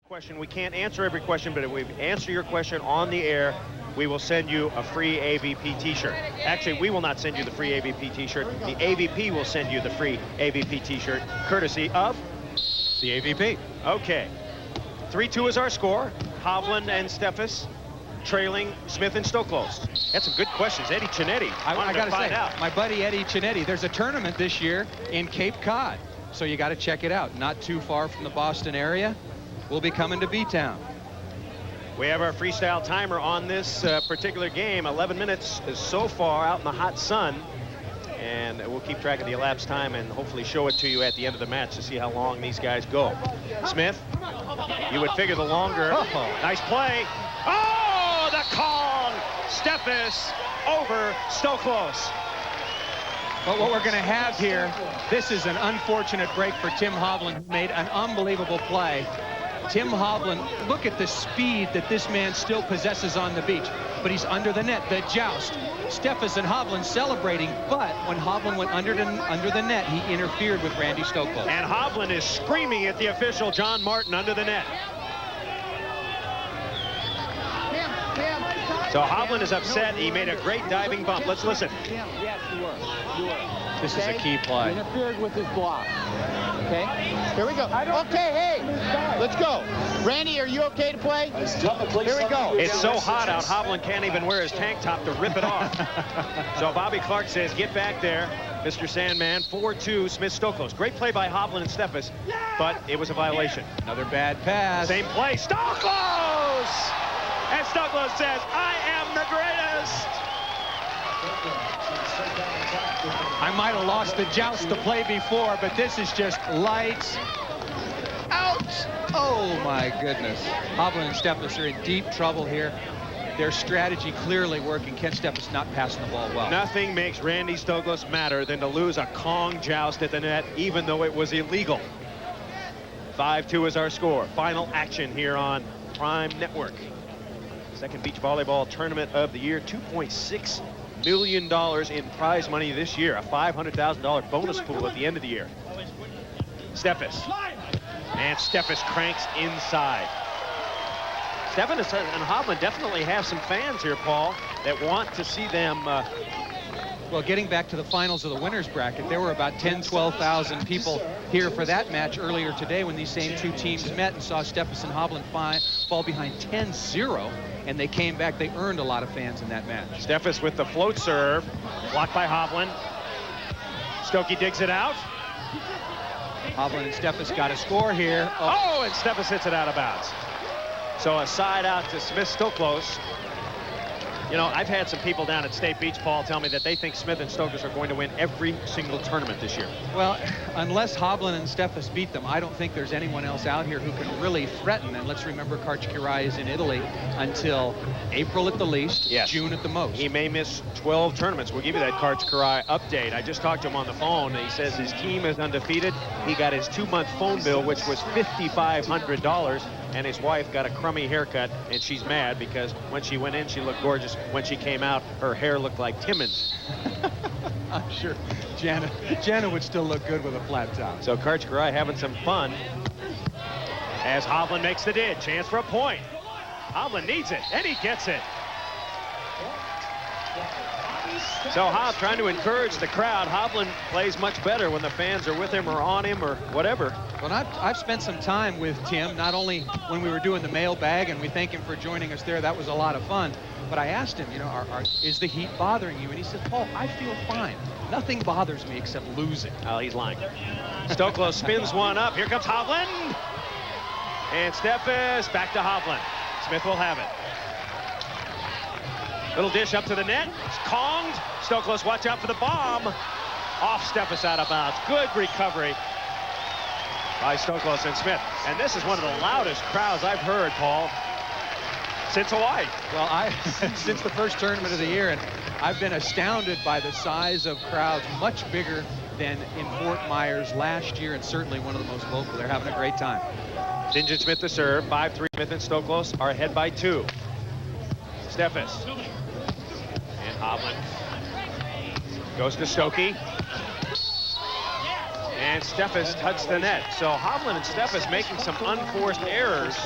Question. We can't answer every question, but if we answer your question on the air, we will send you a free AVP t-shirt. Actually, we will not send you the free AVP t-shirt. The AVP will send you the free AVP t-shirt, courtesy of the AVP. Okay. 3-2 is our score. Hovland and Steffes trailing Smith and Stoklos. That's some good questions. Eddie Chinetti. I got to say, my buddy Eddie Chinetti, there's a tournament this year in Cape Cod, so you got to check it out. Not too far from the Boston area. We'll be coming to B-Town. We have our freestyle timer on this particular game. 11 minutes is so far out in the hot sun. And we'll keep track of the elapsed time and hopefully show it to you at the end of the match to see how long these guys go. Smith, you would figure the longer. Nice play. Oh, the Kong! Steffes over Stoklos. But what we're going to have here, this is an unfortunate break for Tim Hovland, made an unbelievable play. Tim Hovland, look at the speed that this man still possesses on the beach, but he's under the net, the joust. Steffes and Hovland celebrating, but when Hovland went under the net, he interfered with Randy Stoklos. And Hovland is screaming at the official, John Martin, under the net. So Hovland is upset. He made a great diving bump. Let's listen. Yes, you were. This is a key play. He interfered with his block. Okay, here we go. Okay, hey, let's go. Randy, are you okay to play? Here we go. It's so hot out, Hovland can't even wear his tank top to rip it off. So Bobby Clark says, get back there, Mr. Sandman. 4-2, Smith-Stoklos. Great play by Hovland and Steffes, but it was a violation. Another bad pass. Same play, Stoklos! And Stoklos says, I am the greatest. I might have lost the joust to play before, but this is just lights out. Oh, my goodness. Hovland and Steffes are in deep trouble here. Their strategy clearly working. Ken Steffes not passing the ball well. Nothing makes Randy Stoklos madder than to lose a Kong joust at the net, even though it was illegal. 5-2 is our score. Final action here on Prime Network. Second beach volleyball tournament of the year. $2.6 million in prize money this year. A $500,000 bonus pool at the end of the year. Steffes. And Steffes cranks inside. Steffes and Hovland definitely have some fans here, Paul, that want to see them. Well, getting back to the finals of the winners bracket, there were about 12,000 people here for that match earlier today when these same two teams met and saw Steffes and Hovland fall behind 10-0, and they came back. They earned a lot of fans in that match. Steffes with the float serve, blocked by Hovland. Stokey digs it out. Hovland and Steffes got a score here. Oh, and Steffes hits it out of bounds. So a side out to Smith-Stoklos. You know, I've had some people down at State Beach, Paul, tell me that they think Smith and Stoklos are going to win every single tournament this year. Well, unless Hovland and Steffes beat them, I don't think there's anyone else out here who can really threaten. And let's remember, Karch is in Italy until April at the least, yes. June at the most. He may miss 12 tournaments. We'll give you that Karch update. I just talked to him on the phone. He says his team is undefeated. He got his 2-month phone bill, which was $5,500. And his wife got a crummy haircut, and she's mad because when she went in, she looked gorgeous. When she came out, her hair looked like Timmons. I'm sure Jana would still look good with a flat top. So Karch having some fun as Hovland makes the did. Chance for a point. Hovland needs it, and he gets it. So Hov trying to encourage the crowd. Hovland plays much better when the fans are with him or on him or whatever. Well, I've spent some time with Tim, not only when we were doing the mailbag, and we thank him for joining us there. That was a lot of fun. But I asked him, you know, is the heat bothering you? And he said, Paul, I feel fine. Nothing bothers me except losing. Oh, he's lying. Stoklos spins one up. Here comes Hovland. And Steffes back to Hovland. Smith will have it. Little dish up to the net. It's Konged. Stoklos, watch out for the bomb. Off Steffes, out of bounds. Good recovery by Stoklos and Smith. And this is one of the loudest crowds I've heard, Paul, since Hawaii. Well, since the first tournament of the year, and I've been astounded by the size of crowds, much bigger than in Fort Myers last year, and certainly one of the most vocal. They're having a great time. St. Smith to serve. 5-3. Smith and Stoklos are ahead by 2. Steffes. And Hovland goes to Stokey. And Steffes touched the net. So Hovland and Steffes making some unforced errors.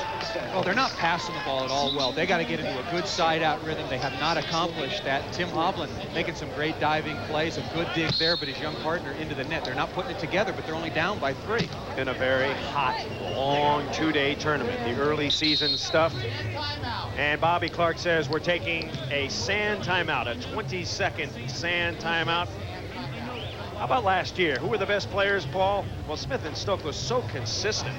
Well, they're not passing the ball at all well. They got to get into a good side-out rhythm. They have not accomplished that. Tim Hovland making some great diving plays, a good dig there, but his young partner into the net. They're not putting it together, but they're only down by 3. In a very hot, long 2-day tournament. The early season stuff. And Bobby Clark says we're taking a sand timeout, a 20-second sand timeout. How about last year? Who were the best players, Paul? Well, Smith and Stoklos so consistent.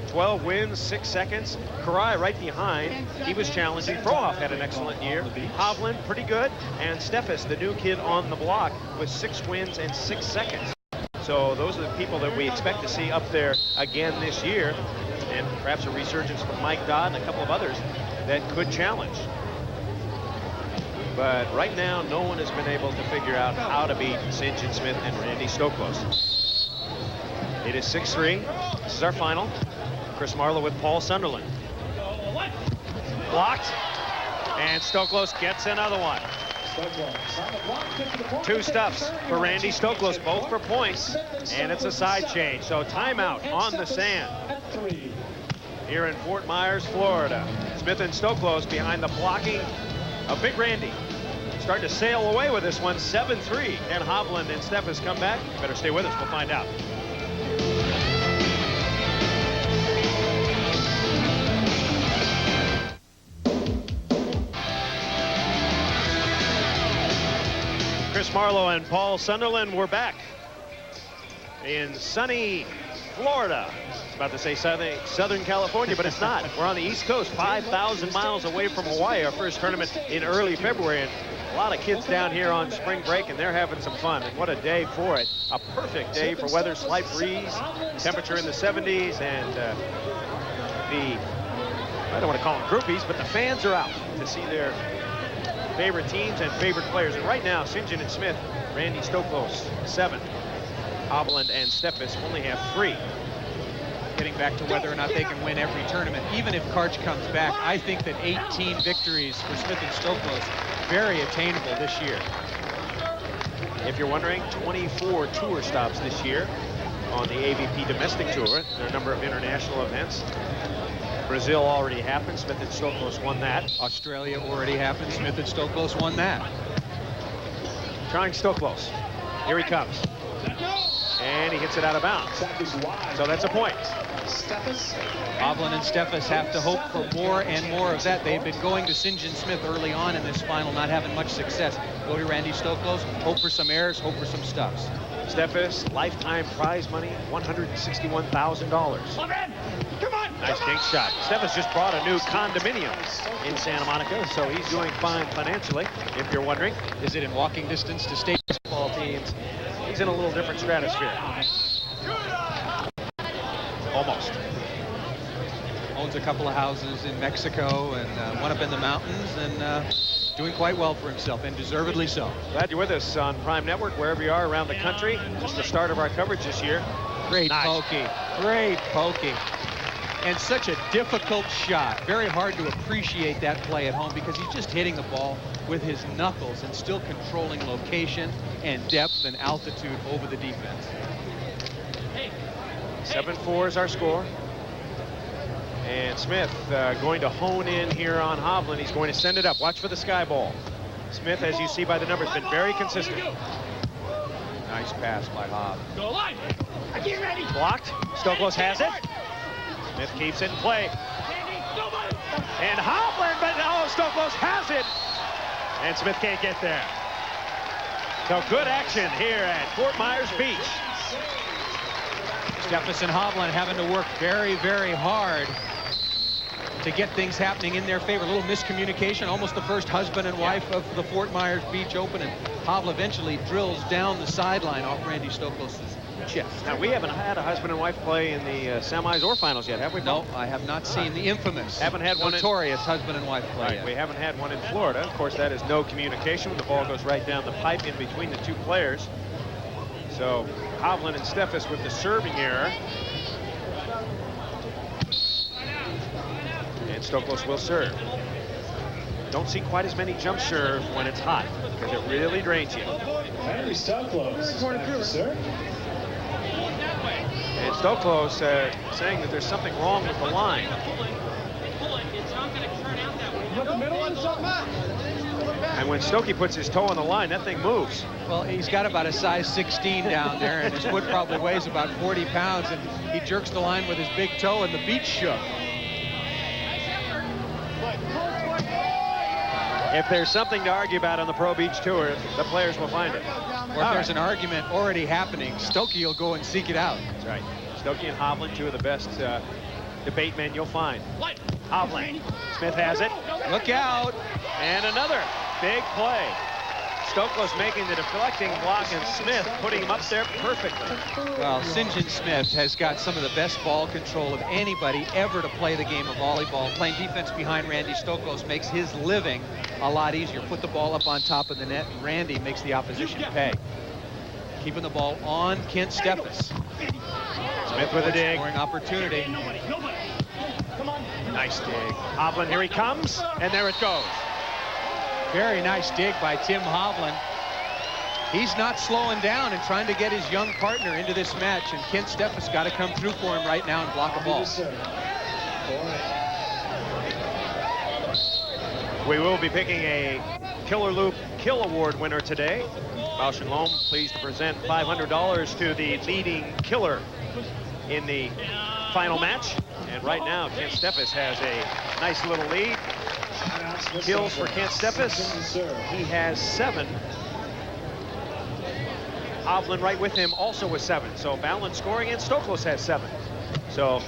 12 wins, 6 seconds. Karai right behind. He was challenging. Frohoff had an excellent year. Hovland, pretty good. And Steffes, the new kid on the block, with 6 wins and 6 seconds. So those are the people that we expect to see up there again this year. And perhaps a resurgence from Mike Dodd and a couple of others that could challenge. But right now, no one has been able to figure out how to beat St. John Smith and Randy Stoklos. It is 6-3. This is our final. Chris Marlowe with Paul Sunderland. Blocked. And Stoklos gets another one. 2 stuffs for Randy Stoklos, both for points. And it's a side change. So timeout on the sand here in Fort Myers, Florida. Smith and Stoklos behind the blocking of Big Randy. Starting to sail away with this one, 7-3. And Hovland and Steffes come back. You better stay with us, we'll find out. Chris Marlowe and Paul Sunderland, we're back in sunny Florida. I was about to say Southern California, but it's not. We're on the East Coast, 5,000 miles away from Hawaii, our first tournament in early February. And a lot of kids down here on spring break, and they're having some fun. And what a day for it. A perfect day for weather, slight breeze, temperature in the 70s, and I don't want to call them groupies, but the fans are out to see their favorite teams and favorite players. And right now, St. John and Smith, Randy Stoklos, 7. Hovland and Steffes only have 3. Getting back to whether or not they can win every tournament. Even if Karch comes back, I think that 18 victories for Smith and Stoklos, very attainable this year. If you're wondering, 24 tour stops this year on the AVP domestic tour. There are a number of international events. Brazil already happened. Smith and Stoklos won that. Australia already happened. Smith and Stoklos won that. Trying Stoklos. Here he comes. And he hits it out of bounds. So that's a point. Hovland and Steffes have to hope for more and more of that. They've been going to St. John Smith early on in this final, not having much success. Go to Randy Stoklos, hope for some errors, hope for some stuffs. Steffes, lifetime prize money, $161,000. Come on! Nice dink shot. Steffes just bought a new condominium in Santa Monica, so he's doing fine financially, if you're wondering. Is it in walking distance to state baseball teams? He's in a little different stratosphere. Almost. Owns a couple of houses in Mexico and one up in the mountains, and doing quite well for himself, and deservedly so. Glad you're with us on Prime Network, wherever you are around the country. Just the start of our coverage this year. Great pokey. Great pokey. And such a difficult shot. Very hard to appreciate that play at home because he's just hitting the ball with his knuckles and still controlling location and depth and altitude over the defense. 7-4 is our score. And Smith going to hone in here on Hovland. He's going to send it up. Watch for the sky ball. Smith, as you see by the numbers, been very consistent. Nice pass by Hobb. Blocked. Stoklos has it. Smith keeps it in play. And Hovland, but no, Stoklos has it. And Smith can't get there. So good action here at Fort Myers Beach. Steffes and Hovland having to work very, very hard to get things happening in their favor. A little miscommunication, almost the first husband and wife of the Fort Myers Beach Open, and Hovland eventually drills down the sideline off Randy Stoklos' chest. Now, we haven't had a husband and wife play in the semis or finals yet, have we? No, I have not seen the infamous, notorious husband and wife play yet. We haven't had one in Florida. Of course, that is no communication. The ball goes right down the pipe in between the two players. So Hovland and Steffes with the serving error. And Stoklos will serve. Don't see quite as many jump serves when it's hot because it really drains you. Henry Stoklos, sir. Stoklos saying that there's something wrong with the line. And when Stokey puts his toe on the line, that thing moves. Well, he's got about a size 16 down there, and his foot probably weighs about 40 pounds, and he jerks the line with his big toe, and the beach shook. If there's something to argue about on the Pro Beach Tour, the players will find it. Or if there's an argument already happening, Stokey will go and seek it out. That's right. Stokey and Hovland, two of the best debate men you'll find. Hovland. Smith has it. Look out. And another big play. Stoklos making the deflecting block, and Smith putting him up there perfectly. Well, St. John Smith has got some of the best ball control of anybody ever to play the game of volleyball. Playing defense behind Randy Stoklos makes his living a lot easier. Put the ball up on top of the net, and Randy makes the opposition pay. Keeping the ball on Kent Steffes. Smith with a dig. Scoring opportunity. Nice dig. Hovland, here he comes, and there it goes. Very nice dig by Tim Hovland. He's not slowing down and trying to get his young partner into this match, and Kent Steffes got to come through for him right now and block a ball. We will be picking a Killer Loop Kill Award winner today. Bausch & Lomb pleased to present $500 to the leading killer in the final match. And right now, Kent Steffes has a nice little lead. Kills for Kent Steffes. He has 7. Hovland right with him also with 7. So balanced scoring, and Stoklos has 7. So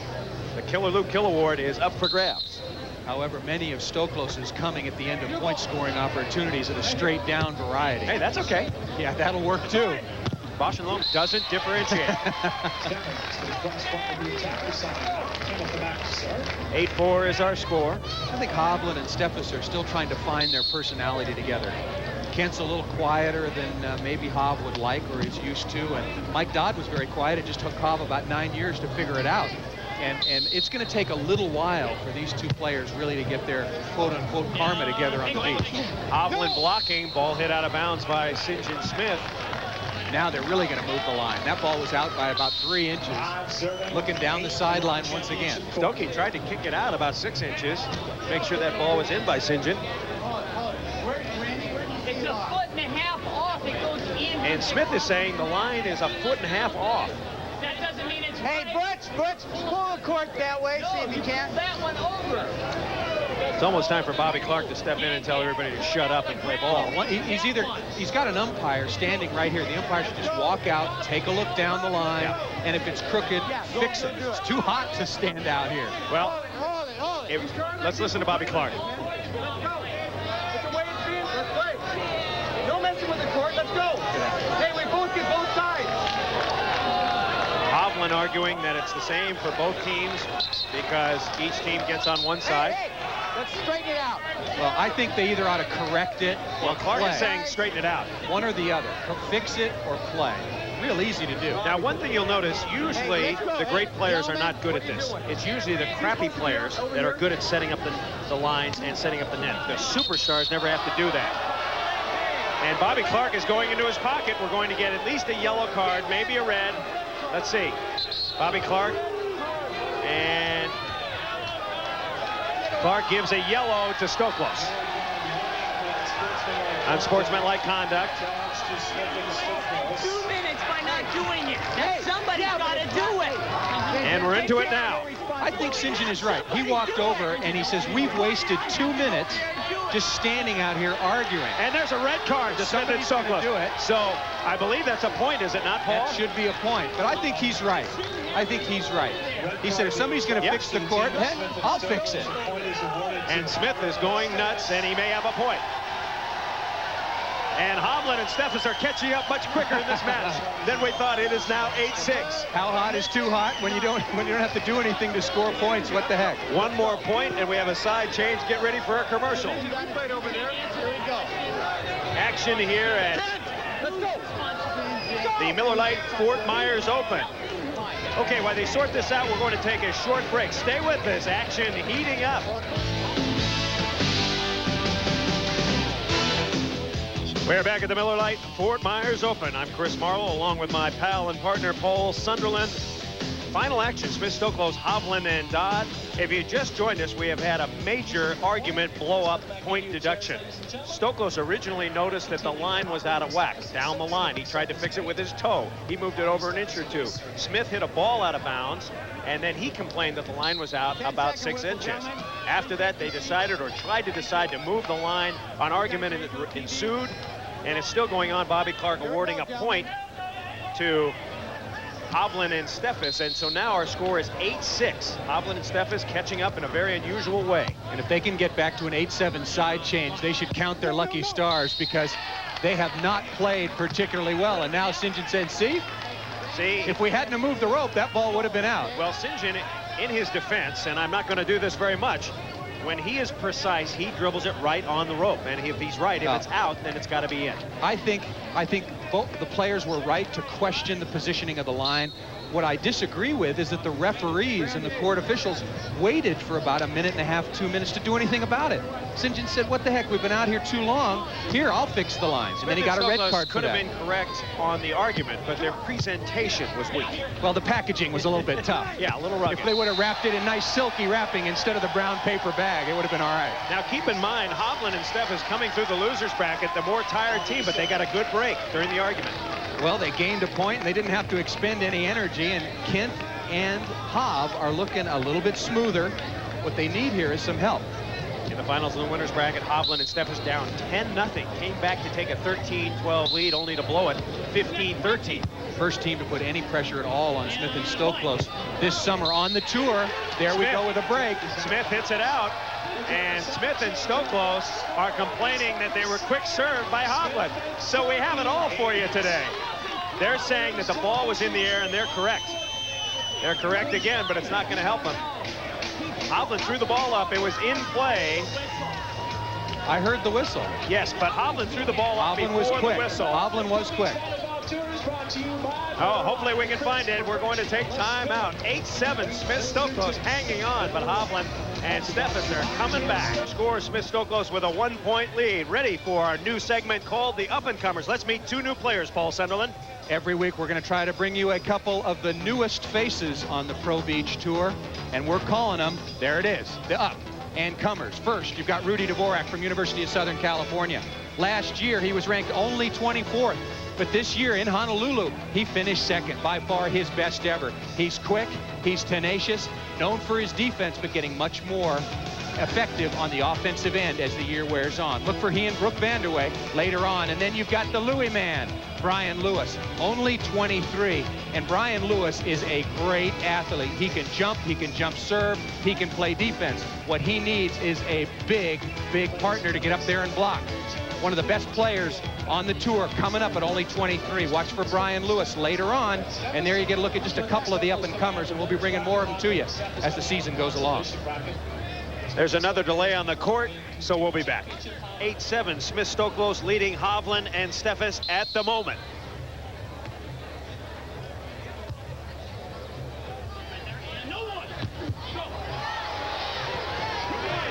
the Killer Loop Kill Award is up for grabs. However, many of Stoklos is coming at the end of point scoring opportunities at a straight down variety. Hey, that's okay. Yeah, that'll work too. Bausch & Lomb doesn't differentiate. 8-4 is our score. I think Hovland and Steffes are still trying to find their personality together. Kent's a little quieter than maybe Hov would like or is used to, and Mike Dodd was very quiet. It just took Hov about 9 years to figure it out. And it's going to take a little while for these two players really to get their quote-unquote karma together on the beach. Hovland blocking, ball hit out of bounds by St. John Smith. Now they're really going to move the line. That ball was out by about 3 inches. Looking down the sideline once again. Stokey tried to kick it out about 6 inches. Make sure that ball was in by St. John. It's a foot and a half off. It goes in. And Smith is saying the line is a foot and a half off. That doesn't mean it's Hey, Butch, pull the court that way, see if you can. that one over. It's almost time for Bobby Clark to step in and tell everybody to shut up and play ball. He's got an umpire standing right here. The umpire should just walk out, take a look down the line, and if it's crooked, fix it. It's too hot to stand out here. Well, let's listen to Bobby Clark. It's the way it's being. Let's play. No messing with the court. Let's go. Hey, we both get both sides. Hovland arguing that it's the same for both teams because each team gets on one side. Hey, let's straighten it out. Well, I think they either ought to correct it or Clark play. is saying straighten it out. One or the other. Fix it or play. Real easy to do. Now, one thing you'll notice, usually the great players are not good at this. It's usually the crappy players that are good at setting up the lines and setting up the net. The superstars never have to do that. And Bobby Clark is going into his pocket. We're going to get at least a yellow card, maybe a red. Let's see. Bobby Clark. And Clark gives a yellow to Stoklos. Unsportsmanlike conduct. 2 minutes by not doing it. Somebody's got to do it. And we're into it now. I think St. John is right. He walked over and he says, we've wasted 2 minutes just standing out here arguing. And there's a red card to Smith and Stoklos. Do it. So I believe that's a point, is it not, Paul? That should be a point. But I think he's right. I think he's right. He said, if somebody's going to fix the court, I'll fix it. And Smith is going nuts, and he may have a point. And Hovland and Steffes are catching up much quicker in this match than we thought. It is now 8-6. How hot is too hot? When you don't have to do anything to score points, what the heck? One more point, and we have a side change. Get ready for a commercial. Action here at the Miller Lite Fort Myers Open. Okay, while they sort this out, we're going to take a short break. Stay with us. Action heating up. We're back at the Miller Lite Fort Myers Open. I'm Chris Marlowe, along with my pal and partner Paul Sunderland. Final action, Smith, Stoklos, Hovland, and Dodd. If you just joined us, we have had a major argument blow-up point deduction. Stoklos originally noticed that the line was out of whack down the line. He tried to fix it with his toe. He moved it over an inch or two. Smith hit a ball out of bounds, and then he complained that the line was out about 6 inches. After that, they decided, or tried to decide, to move the line. An argument ensued, and it's still going on. Bobby Clark awarding a point to Hovland and Steffes, and so now our score is 8-6. Hovland and Steffes catching up in a very unusual way. And if they can get back to an 8-7 side change, they should count their lucky stars, because they have not played particularly well. And now St. John said, see, if we hadn't have moved the rope, that ball would have been out. Well, St. John, in his defense, and I'm not going to do this very much, when he is precise, he dribbles it right on the rope. And if he's right, if it's out, then it's got to be in. I think both the players were right to question the positioning of the line. What I disagree with is that the referees and the court officials waited for about 1.5 minutes, 2 minutes to do anything about it. St. John said, what the heck, we've been out here too long. Here, I'll fix the lines. And then he got a red card for that. Could have been correct on the argument, but their presentation was weak. Well, the packaging was a little bit tough. Yeah, a little rugged. If they would have wrapped it in nice silky wrapping instead of the brown paper bag, it would have been all right. Now, keep in mind, Hovland and Steffes coming through the loser's bracket, the more tired team, but they got a good break during the argument. Well, they gained a point, and they didn't have to expend any energy, and Kent and Hov are looking a little bit smoother. What they need here is some help. In the finals of the winner's bracket, Hovland and Steffes down 10-0. Came back to take a 13-12 lead, only to blow it 15-13. First team to put any pressure at all on Smith and Stoklos this summer on the tour. There we go with a break. Smith hits it out, and Smith and Stoklos are complaining that they were quick served by Hovland. So we have it all for you today. They're saying that the ball was in the air, and they're correct. They're correct again, but it's not going to help them. Hovland threw the ball up. It was in play. I heard the whistle. Yes, but Hovland threw the ball up before the whistle. Hovland was quick. Oh, hopefully we can find it. We're going to take time out. 8-7, Smith-Stoklos hanging on, but Hovland and Steffes are coming back. Score Smith-Stoklos with a 1-point lead. Ready for our new segment called the Up-and-Comers. Let's meet 2 new players, Paul Sunderland. Every week we're going to try to bring you a couple of the newest faces on the Pro Beach Tour, and we're calling them, there it is, the Up-and-Comers. First, you've got Rudy Dvorak from University of Southern California. Last year, he was ranked only 24th. But this year in Honolulu, he finished second, by far his best ever. He's quick, he's tenacious, known for his defense, but getting much more effective on the offensive end as the year wears on. Look for he and Brooke Vanderway later on. And then you've got the Louis man, Brian Lewis, only 23. And Brian Lewis is a great athlete. He can jump serve, he can play defense. What he needs is a big, big partner to get up there and block. One of the best players on the tour coming up at only 23. Watch for Brian Lewis later on. And there you get a look at just a couple of the up-and-comers, and we'll be bringing more of them to you as the season goes along. There's another delay on the court, so we'll be back. 8-7, Smith-Stoklos leading Hovland and Steffes at the moment.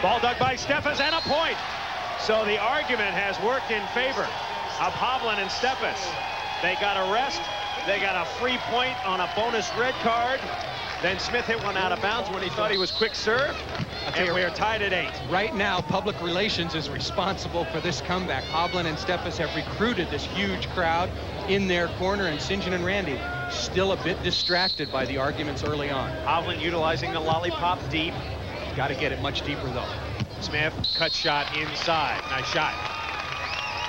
Ball dug by Steffes and a point. So the argument has worked in favor of Hovland and Steffes. They got a rest. They got a free point on a bonus red card. Then Smith hit one out of bounds when he thought he was quick serve. And we are tied at 8. Right now, public relations is responsible for this comeback. Hovland and Steffes have recruited this huge crowd in their corner, and St. John and Randy still a bit distracted by the arguments early on. Hovland utilizing the lollipop deep. Got to get it much deeper, though. Smith, cut shot inside. Nice shot.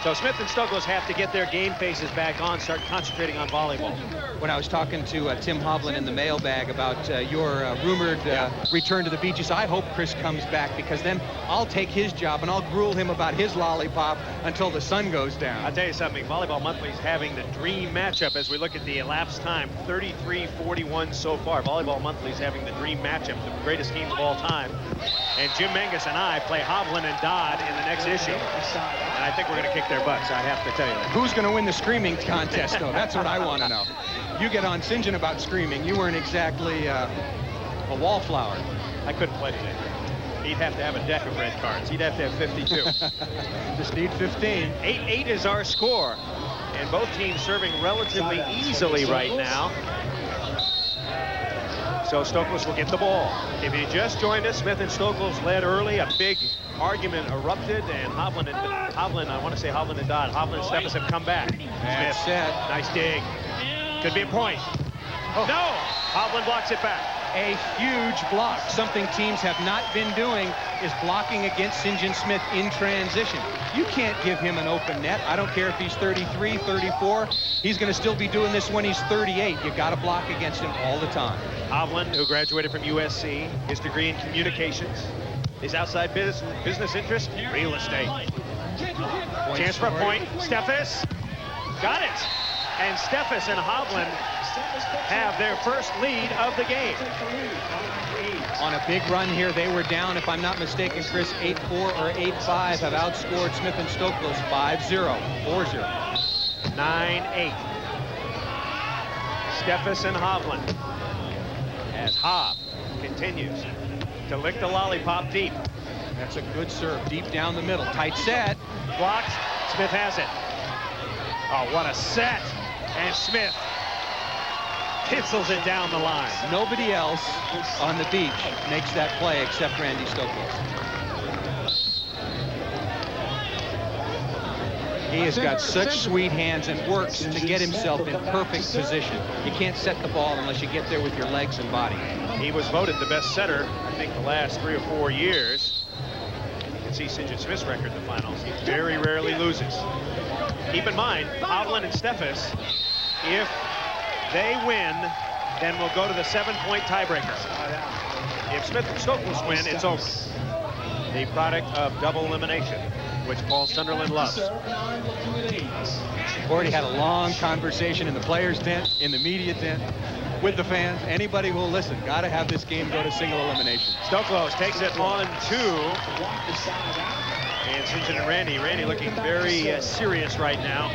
So Smith and Stoklos have to get their game faces back on, start concentrating on volleyball. When I was talking to Tim Hovland in the mailbag about your rumored return to the beaches, I hope Chris comes back, because then I'll take his job and I'll gruel him about his lollipop until the sun goes down. I'll tell you something, Volleyball Monthly is having the dream matchup as we look at the elapsed time, 33-41 so far. Volleyball Monthly is having the dream matchup, the greatest teams of all time. And Jim Menges and I play Hovland and Dodd in the next issue. And I think we're going to kick their butts, I have to tell you that. Who's going to win the screaming contest, though? That's what I want to know. You get on St. John about screaming. You weren't exactly a wallflower. I couldn't play today. He'd have to have a deck of red cards. He'd have to have 52. Just need 15. 8-8 is our score. And both teams serving relatively easily right now. So Stoklos will get the ball. If you just joined us, Smith and Stoklos led early. A big argument erupted, and Hovland, I want to say Hovland and Dodd. Hovland and Steffes have come back. That's set. Nice dig. Could be a point. Oh. No! Hovland blocks it back. A huge block. Something teams have not been doing is blocking against St. John Smith in transition. You can't give him an open net. I don't care if he's 33, 34. He's going to still be doing this when he's 38. You got to block against him all the time. Hovland, who graduated from USC, his degree in communications, his outside business interest, real estate. Chance for a point. Steffes got it. And Steffes and Hovland have their first lead of the game. On a big run here, they were down, if I'm not mistaken, Chris, 8-4 or 8-5, have outscored Smith and Stoklos 5-0, 4-0. 9-8. Steffes and Hovland. As Hobb continues to lick the lollipop deep. That's a good serve, deep down the middle. Tight set. Blocked. Smith has it. Oh, what a set. And Smith pencils it down the line. Nobody else on the beach makes that play except Randy Stoklos. He has got such sweet hands and works to get himself in perfect position. You can't set the ball unless you get there with your legs and body. He was voted the best setter, I think, the last 3 or 4 years. You can see St. John Smith's record in the finals. He very rarely loses. Keep in mind, Hovland and Steffes, if they win, then we'll go to the 7-point tiebreaker. If Smith and Stoklos win, it's over. The product of double elimination, which Paul Sunderland loves. Already had a long conversation in the players' tent, in the media tent, with the fans. Anybody who will listen, got to have this game go to single elimination. Stoklos takes it on 2. And St. John and Randy looking very serious right now.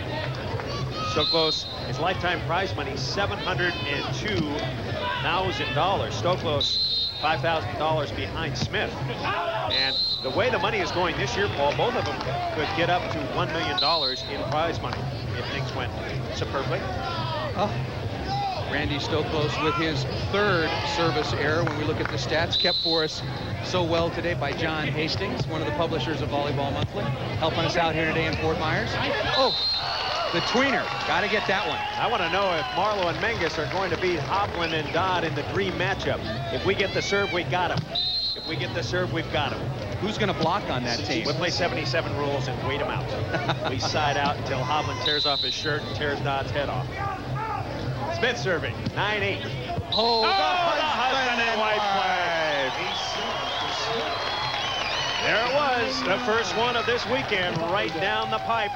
Stoklos, his lifetime prize money, $702,000. Stoklos, $5,000 behind Smith. And the way the money is going this year, Paul, both of them could get up to $1 million in prize money if things went superbly. Randy Stoklos with his 3rd service error. When we look at the stats, kept for us so well today by John Hastings, one of the publishers of Volleyball Monthly, helping us out here today in Fort Myers. Oh, the tweener, got to get that one. I want to know if Marlowe and Menges are going to beat Hovland and Dodd in the dream matchup. If we get the serve, we got him. If we get the serve, we've got him. Who's going to block on that team? We'll play 77 rules and wait him out. We side out until Hovland tears off his shirt and tears Dodd's head off. Smith serving, 9-8. Oh, the husband and wife play. There it was, the first one of this weekend, right down the pipe.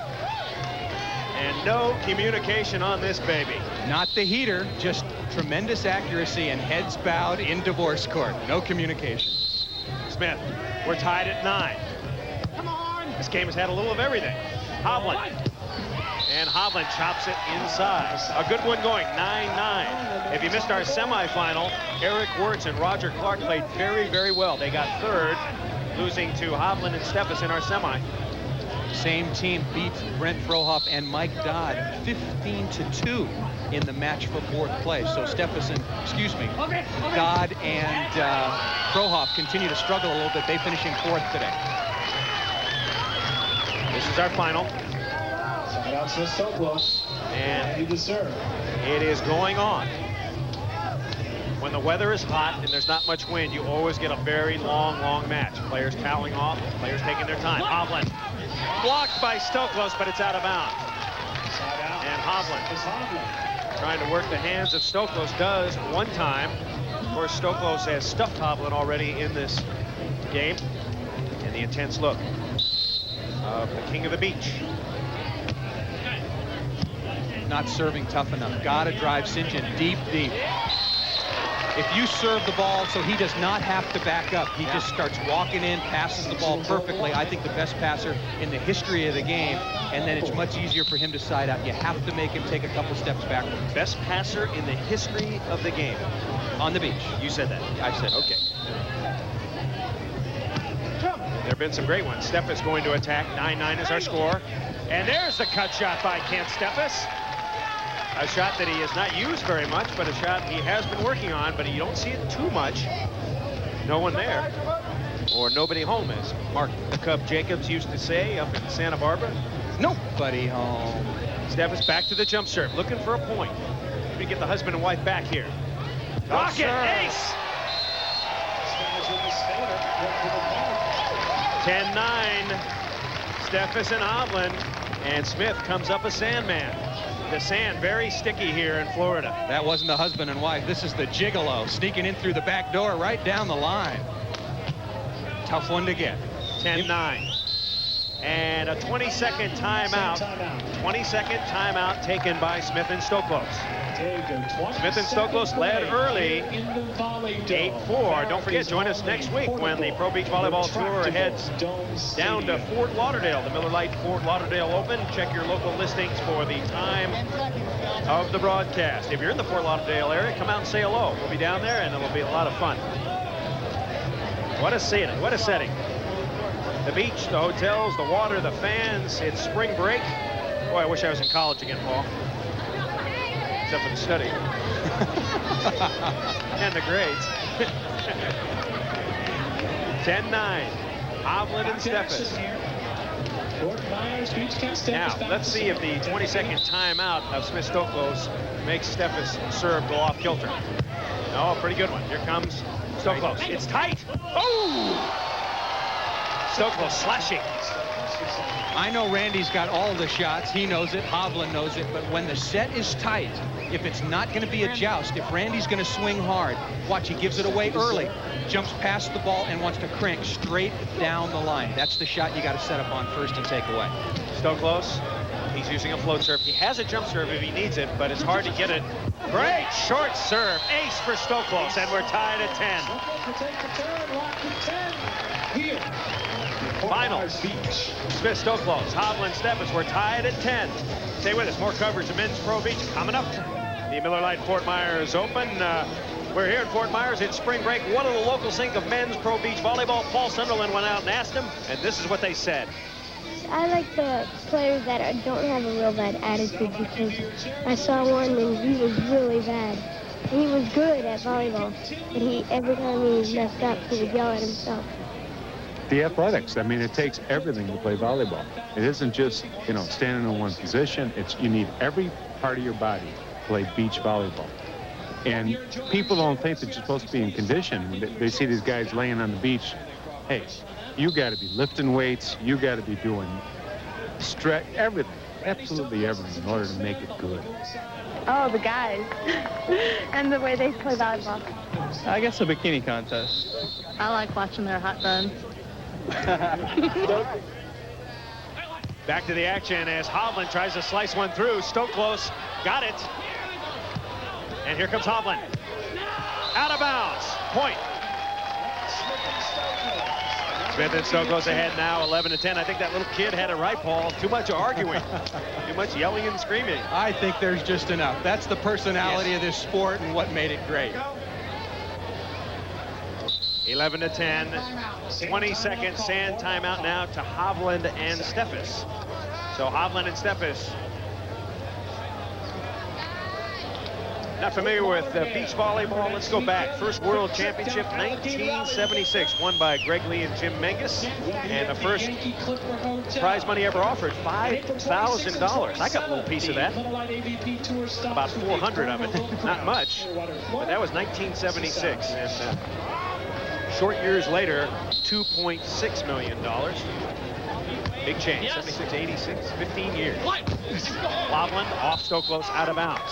And no communication on this baby. Not the heater, just tremendous accuracy and heads bowed in divorce court. No communication. Smith, we're tied at 9. Come on. This game has had a little of everything. Hovland. And Hovland chops it inside. A good one going, 9-9. If you missed our semifinal, Eric Wirtz and Roger Clark played very, very well. They got 3rd, losing to Hovland and Steffes in our semi. Same team beat Brent Frohoff and Mike Dodd 15-2 in the match for 4th place. So Steffes and, Dodd and Frohoff continue to struggle a little bit. They finish in 4th today. This is our final. And it is going on. When the weather is hot and there's not much wind, you always get a very long match. Players toweling off, players taking their time. Hovland blocked by Stoklos, but it's out of bounds. And Hovland trying to work the hands of Stoklos, does one time. Of course, Stoklos has stuffed Hovland already in this game. And the intense look of the king of the beach. Not serving tough enough. Gotta drive St. John deep. If you serve the ball so he does not have to back up, he just starts walking in, passes the ball perfectly. I think the best passer in the history of the game, and then it's much easier for him to side out. You have to make him take a couple steps backward. Best passer in the history of the game. On the beach. You said that. I said okay. There have been some great ones. Steffes going to attack. 9-9 is our score. And there's the cut shot by Kent Steffes. A shot that he has not used very much, but a shot he has been working on, but you don't see it too much. No one there, or nobody home, as Mark the Cub Jacobs used to say up in Santa Barbara. Nobody home. Steffes back to the jump serve, looking for a point. Let me get the husband and wife back here. Rocket, ace! 10-9. Steffes and Hovland, and Smith comes up a Sandman. The sand very sticky here in Florida. That wasn't the husband and wife. This is the gigolo sneaking in through the back door right down the line. Tough one to get. 10-9. And a 20-second timeout. 20-second timeout taken by Smith and Stoklos. Smith and Stoklos led early, 8-4. Don't forget, join us next week when the Pro Beach Volleyball Tour heads down to Fort Lauderdale, the Miller Lite Fort Lauderdale Open. Check your local listings for the time of the broadcast. If you're in the Fort Lauderdale area, come out and say hello. We'll be down there, and it'll be a lot of fun. What a setting, what a setting. The beach, the hotels, the water, the fans. It's spring break. Boy, I wish I was in college again, Paul. Except for the study. And the grades. 10-9. Hovland and Steffes. Now, let's see if the 20-second timeout of Smith Stoklos makes Steffes serve go off kilter. No, pretty good one. Here comes Stoklos. It's tight. Oh! Stoklos slashing. I know Randy's got all the shots. He knows it. Hovland knows it. But when the set is tight, if it's not going to be a joust, if Randy's going to swing hard, watch, he gives it away early, jumps past the ball and wants to crank straight down the line. That's the shot you got to set up on first and take away. Stoklos, he's using a float serve. He has a jump serve if he needs it, but it's hard to get it. Great short serve. Ace for Stoklos, and we're tied at 10. Finals. Smith Stoklos, Hovland, Steffes. We're tied at 10. Stay with us. More coverage of men's Pro Beach coming up. The Miller Lite Fort Myers Open. We're here in Fort Myers. It's spring break. What do the locals think of men's Pro Beach volleyball? Paul Sunderland went out and asked them, and this is what they said. I like the players that don't have a real bad attitude, because I saw one and he was really bad. He was good at volleyball, but every time he messed up, he would yell at himself. The athletics. I mean, it takes everything to play volleyball. It isn't just, standing in one position. You need every part of your body to play beach volleyball. And people don't think that you're supposed to be in condition. They see these guys laying on the beach. Hey, you got to be lifting weights. You got to be doing stretch, everything, absolutely everything in order to make it good. Oh, the guys. And the way they play volleyball. I guess a bikini contest. I like watching their hot dogs. Back to the action as Hovland tries to slice one through. Stoklos got it. And here comes Hovland. Out of bounds. Point. Smith and Stoklos ahead now, 11-10. I think that little kid had it right, Paul. Too much arguing. Too much yelling and screaming. I think there's just enough. That's the personality of this sport and what made it great. 11-10. 20-second sand timeout now to Hovland and Steffes. So Hovland and Steffes. Not familiar with beach volleyball? Let's go back. First World Championship, 1976, won by Greg Lee and Jim Menges. And the first prize money ever offered, $5,000. I got a little piece of that. About 400 of it. Not much. But that was 1976. And short years later, $2.6 million. Big change, 76, 86, 15 years. Hovland off Stoklos, out of bounds.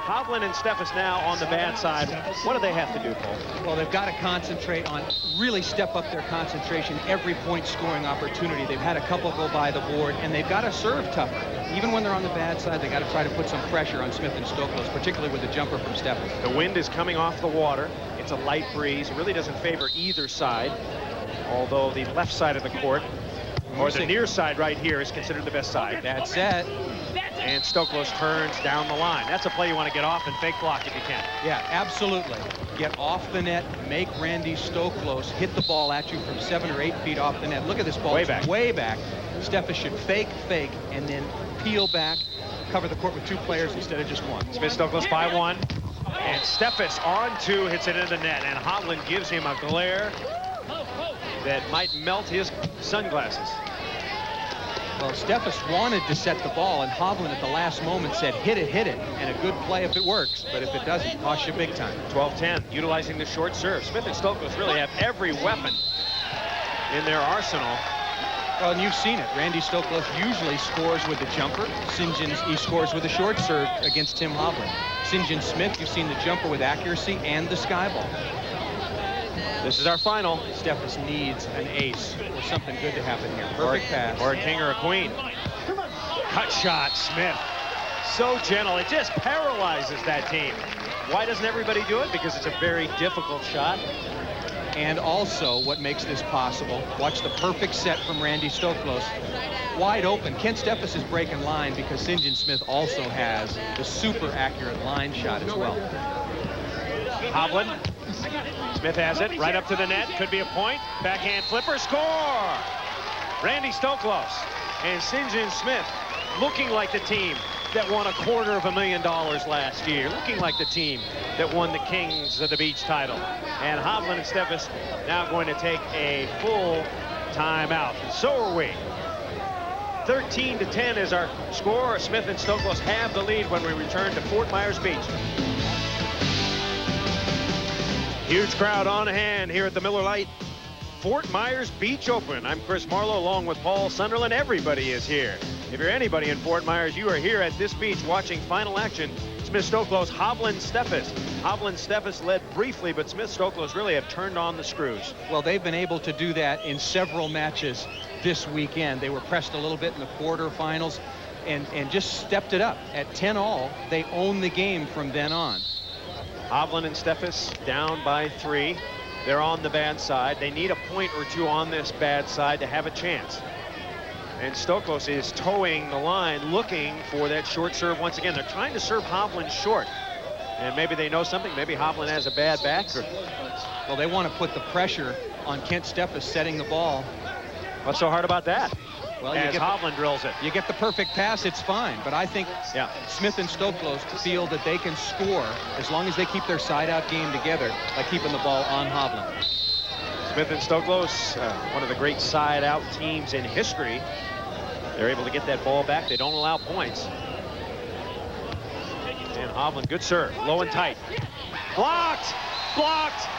Hovland and Steffes now on the bad side. What do they have to do, Paul? Well, they've got to concentrate on, really step up their concentration every point scoring opportunity. They've had a couple go by the board, and they've got to serve tougher. Even when they're on the bad side, they got to try to put some pressure on Smith and Stoklos, particularly with the jumper from Steffes. The wind is coming off the water. It's a light breeze. It really doesn't favor either side, although the left side of the court, or the near side right here, is considered the best side. That's it. And Stoklos turns down the line. That's a play you want to get off and fake block if you can. Yeah, absolutely. Get off the net, make Randy Stoklos hit the ball at you from 7 or 8 feet off the net. Look at this ball. Way back. Way back. Steffes should fake, and then peel back, cover the court with 2 players instead of just 1. Smith Stoklos by 1. And Steffes on 2 hits it into the net. And Hovland gives him a glare that might melt his sunglasses. Well, Steffes wanted to set the ball, and Hovland at the last moment said, hit it, and a good play if it works, but if it doesn't, cost you big time. 12-10, utilizing the short serve. Smith and Stoklos really have every weapon in their arsenal. Well, and you've seen it. Randy Stoklos usually scores with the jumper. he scores with a short serve against Tim Hovland. St. John Smith, you've seen the jumper with accuracy and the sky ball. This is our final. Steffes needs an ace or something good to happen here. Perfect pass. Or a king or a queen. Cut shot, Smith. So gentle. It just paralyzes that team. Why doesn't everybody do it? Because it's a very difficult shot. And also, what makes this possible, watch the perfect set from Randy Stoklos. Wide open. Kent Steffes is breaking line because St. John Smith also has the super accurate line shot as well. Hovland. Smith has it right up to the net. Could be a point. Backhand flipper. Score! Randy Stoklos and St. John Smith looking like the team that won $250,000 last year. Looking like the team that won the Kings of the Beach title. And Hovland and Steffes now going to take a full timeout. So are we. 13-10 is our score. Smith and Stoklos have the lead when we return to Fort Myers Beach. Huge crowd on hand here at the Miller Lite Fort Myers Beach Open. I'm Chris Marlowe along with Paul Sunderland. Everybody is here. If you're anybody in Fort Myers, you are here at this beach watching final action. Smith Stoklos, Hovland Steffes. Hovland Steffes led briefly, but Smith Stoklos really have turned on the screws. Well, they've been able to do that in several matches this weekend. They were pressed a little bit in the quarterfinals and just stepped it up. At 10-all, they own the game from then on. Hovland and Steffes down by 3. They're on the bad side. They need a point or 2 on this bad side to have a chance. And Stoklos is towing the line, looking for that short serve once again. They're trying to serve Hovland short. And maybe they know something. Maybe Hovland has a bad back. Well, they want to put the pressure on Kent Steffes setting the ball. What's so hard about that? Well, as Hovland drills it. You get the perfect pass, it's fine. But I think Smith and Stoklos feel that they can score as long as they keep their side-out game together by keeping the ball on Hovland. Smith and Stoklos, one of the great side-out teams in history. They're able to get that ball back. They don't allow points. And Hovland, good serve, low and tight. Blocked! Blocked!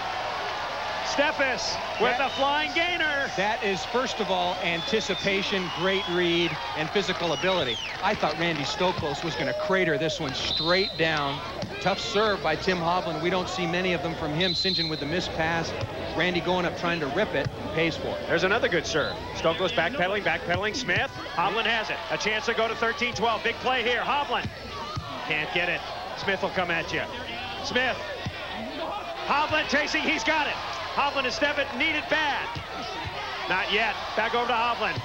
Steffes with the flying gainer. That is, first of all, anticipation, great read, and physical ability. I thought Randy Stoklos was going to crater this one straight down. Tough serve by Tim Hovland. We don't see many of them from him. St. John with the missed pass. Randy going up trying to rip it and pays for it. There's another good serve. Stoklos backpedaling. Smith. Hovland has it. A chance to go to 13-12. Big play here. Hovland can't get it. Smith will come at you. Smith. Hovland chasing. He's got it. Hovland and Steffes need it bad. Not yet. Back over to Hovland.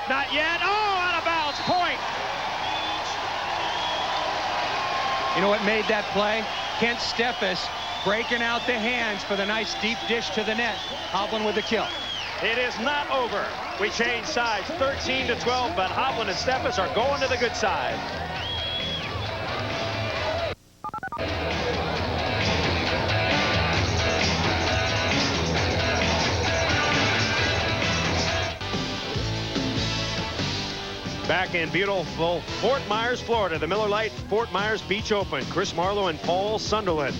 Not yet. Oh, out of bounds. Point. You know what made that play? Kent Steffes breaking out the hands for the nice deep dish to the net. Hovland with the kill. It is not over. We change sides 13-12, but Hovland and Steffes are going to the good side. Back in beautiful Fort Myers, Florida, the Miller Lite Fort Myers Beach Open. Chris Marlowe and Paul Sunderland.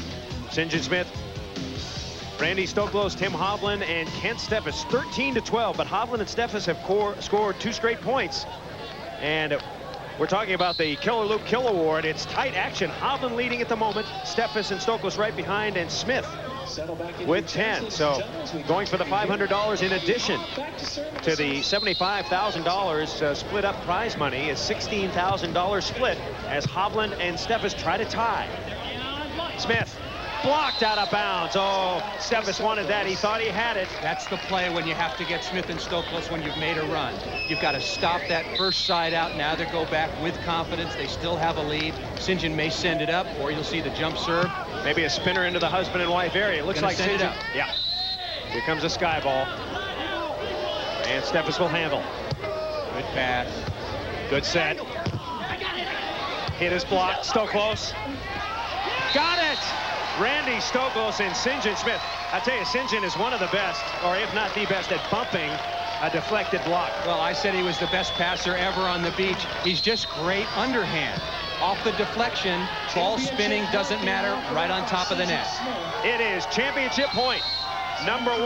St. John Smith, Randy Stoklos, Tim Hovland, and Kent Steffes. 13-12, but Hovland and Steffes have scored 2 straight points. And we're talking about the Killer Loop Kill Award. It's tight action. Hovland leading at the moment. Steffes and Stoklos right behind, and Smith with 10. So going for the $500 in addition to the $75,000 split up prize money is $16,000 split as Hovland and Steffes try to tie. Smith blocked out of bounds. Oh, Steffes wanted that. He thought he had it. That's the play when you have to get Smith and Stoklos when you've made a run. You've got to stop that first side out. Now they go back with confidence. They still have a lead. St. John may send it up, or you'll see the jump serve. Maybe a spinner into the husband and wife area. It looks like send it up. Yeah. Here comes a sky ball. And Steffes will handle. Good pass. Good set. Hit his block. Stoklos. Got it! Randy Stoklos and St. John Smith. I tell you, St. John is one of the best, or if not the best, at bumping a deflected block. Well, I said he was the best passer ever on the beach. He's just great underhand. Off the deflection, ball spinning, doesn't matter, right on top of the net. It is championship point. Number 1,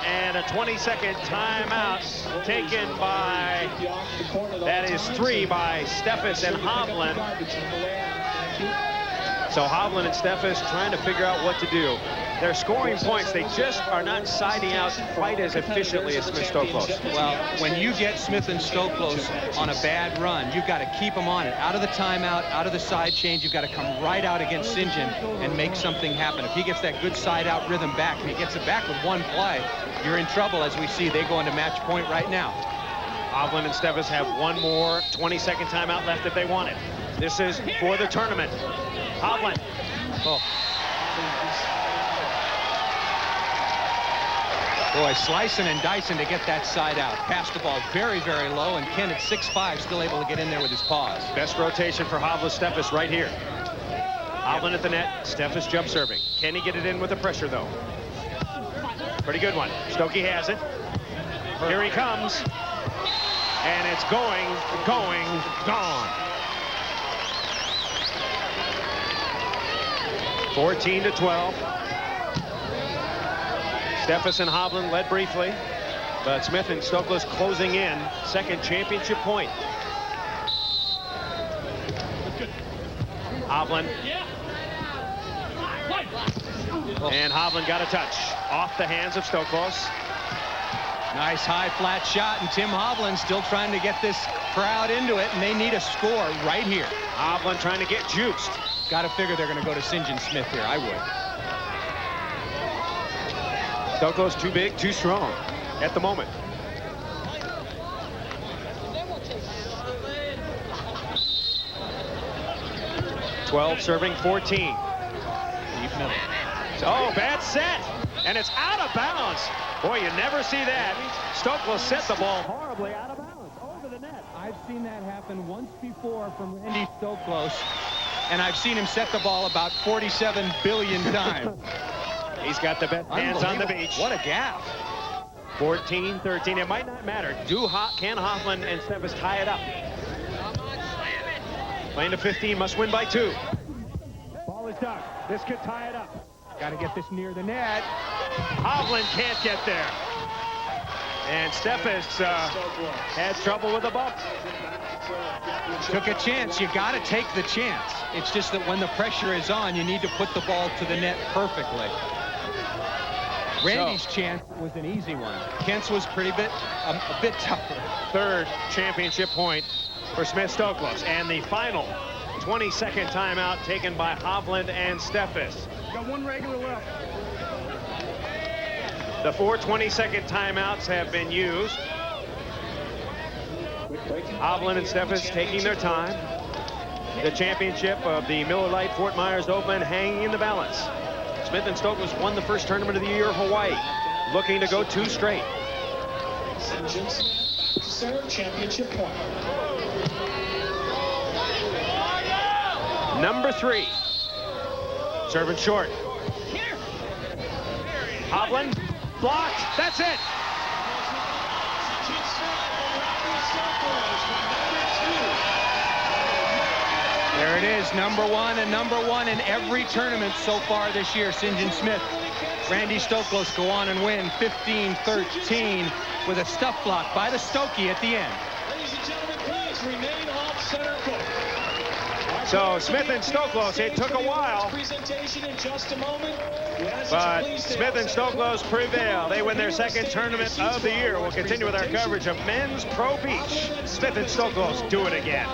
and a 20-second timeout taken by, that is 3 by Steffes and Hovland. So Hovland and Steffes trying to figure out what to do. They're scoring points. They just are not siding out quite as efficiently as Smith Stoklos. Well, when you get Smith and Stoklos on a bad run, you've got to keep them on it. Out of the timeout, out of the side change, you've got to come right out against St. John and make something happen. If he gets that good side out rhythm back, and he gets it back with one play, you're in trouble. As we see, they go into match point right now. Hovland and Steffes have one more 20-second timeout left if they want it. This is for the tournament. Hovland. Oh. Boy, slicing and dicing to get that side out. Passed the ball very, very low, and Ken at 6'5", still able to get in there with his paws. Best rotation for Hovland Steffes right here. Hovland at the net, Steffes jump serving. Can he get it in with the pressure, though? Pretty good one. Stokey has it. Here he comes. And it's going, gone. 14-12. Steffes and Hovland led briefly, but Smith and Stoklos closing in. Second championship point. Hovland. And Hovland got a touch off the hands of Stoklos. Nice high flat shot, and Tim Hovland still trying to get this crowd into it, and they need a score right here. Hovland trying to get juiced. Got to figure they're going to go to St. John Smith here. I would. Stoklos too big, too strong at the moment. (12) serving 14. Deep middle. Oh, bad set, and it's out of bounds. Boy, you never see that. Stoklos set the ball horribly out of bounds over the net. I've seen that happen once before from Randy Stoklos, and I've seen him set the ball about 47 billion times. He's got the best hands on the beach. What a gap. 14-13. It might not matter. Can Hovland and Steffes tie it up? Playing to 15, must win by 2. Ball is dug. This could tie it up. Got to get this near the net. Hovland can't get there. And Steffes had trouble with the bump. Took a chance. You got to take the chance. It's just that when the pressure is on, you need to put the ball to the net perfectly. Randy's chance was an easy one. Kent's was a bit tougher. Third championship point for Smith Stoklos. And the final 20-second timeout taken by Hovland and Steffes. Got one regular left. The 4 20-second timeouts have been used. Hovland and Steffes taking their time. The championship of the Miller Lite Fort Myers Open hanging in the balance. Smith and Stoklos won the first tournament of the year, Hawaii, looking to go 2 straight. Serve championship point. Number 3. Serving short. Hovland blocked. That's it. There it is, number 1 and number 1 in every tournament so far this year. St. John Smith, Randy Stoklos go on and win 15-13 with a stuff block by the Stokey at the end. Ladies and gentlemen, please remain off center court. So Smith and Stoklos, it took a while, but Smith and Stoklos prevail. They win their second tournament of the year. We'll continue with our coverage of men's pro beach. Smith and Stoklos do it again.